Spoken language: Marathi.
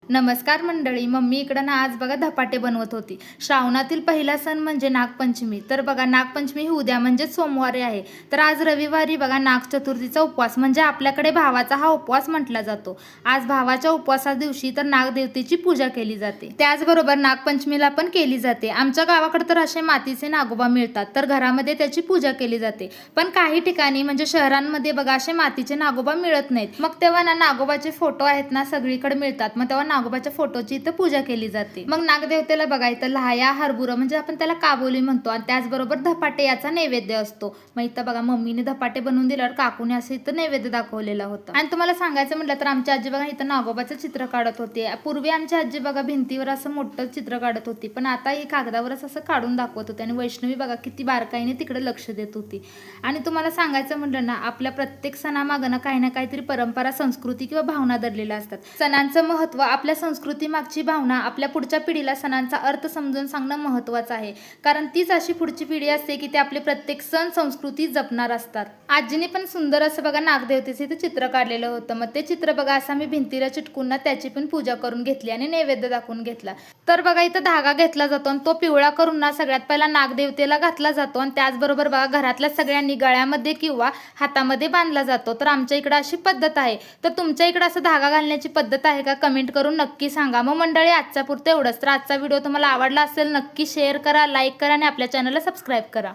नमस्कार मंडळी. मम्मी इकडं ना आज बघा धपाटे बनवत होती. श्रावणातील पहिला सण म्हणजे नागपंचमी. तर बघा नागपंचमी ही उद्या म्हणजे सोमवारी आहे. तर आज रविवारी बघा नागचतुर्थीचा उपवास म्हणजे आपल्याकडे भावाचा हा उपवास म्हटला जातो. आज भावाच्या उपवासा दिवशी तर नागदेवतेची पूजा केली जाते. त्याचबरोबर नागपंचमीला पण केली जाते. आमच्या गावाकडे तर असे मातीचे नागोबा मिळतात, तर घरामध्ये त्याची पूजा केली जाते. पण काही ठिकाणी म्हणजे शहरांमध्ये बघा असे मातीचे नागोबा मिळत नाहीत. मग तेव्हा ना नागोबाचे फोटो आहेत ना सगळीकडे मिळतात. मग तेव्हा नागोबाच्या फोटोची इथं पूजा केली जाते. मग नागदेवतेला बघा इथं लाह्या, हरभुरा म्हणजे आपण त्याला काबोली म्हणतो आणि त्याचबरोबर धपाटे याचा नैवेद्य असतो. मग इथं बघा मम्मीने धपाटे बनवून दिल्यावर काकूने असं इथं नैवेद्य दाखवलेला होता. आणि तुम्हाला सांगायचं म्हटलं तर आमची आजी बघा इथं नागोबाचं चित्र काढत होती. पूर्वी आमची आजी बघा भिंतीवर असं मोठं चित्र काढत होती, पण आता ही कागदावरच असं काढून दाखवत होती. आणि वैष्णवी बघा किती बारकाईने तिकडे लक्ष देत होती. आणि तुम्हाला सांगायचं म्हटलं ना आपल्या प्रत्येक सणामागं ना काही ना काहीतरी परंपरा, संस्कृती किंवा भावना दडलेल्या असतात. सणांचं महत्त्व, आपल्या संस्कृती मागची भावना आपल्या पुढच्या पिढीला सणांचा अर्थ समजून सांगणं महत्त्वाचं आहे. कारण तीच अशी पुढची पिढी असते की ते आपले प्रत्येक सण संस्कृती जपणार असतात. आजीने पण सुंदर असं बघा नागदेवतेचे इथे चित्र काढलेलं होतं. मग ते चित्र बघा असं मी भिंतीला चिटकून ना त्याची पण पूजा करून घेतली आणि नैवेद्य दाखवून घेतला. तर बघा इथं धागा घेतला जातो आणि तो पिवळा करून ना सगळ्यात पहिला नागदेवतेला घातला जातो आणि त्याचबरोबर बघा घरातल्या सगळ्यांनी गळ्यामध्ये किंवा हातामध्ये बांधला जातो. तर आमच्या इकडे अशी पद्धत आहे. तर तुमच्या इकडे असं धागा घालण्याची पद्धत आहे का? कमेंट करून नक्की सांगा. मग मंडळी आजच्या पुरतं एवढंच. तर आजचा व्हिडिओ तुम्हाला आवडला असेल नक्की शेअर करा, लाईक करा आणि आपल्या चॅनलला सबस्क्राईब करा.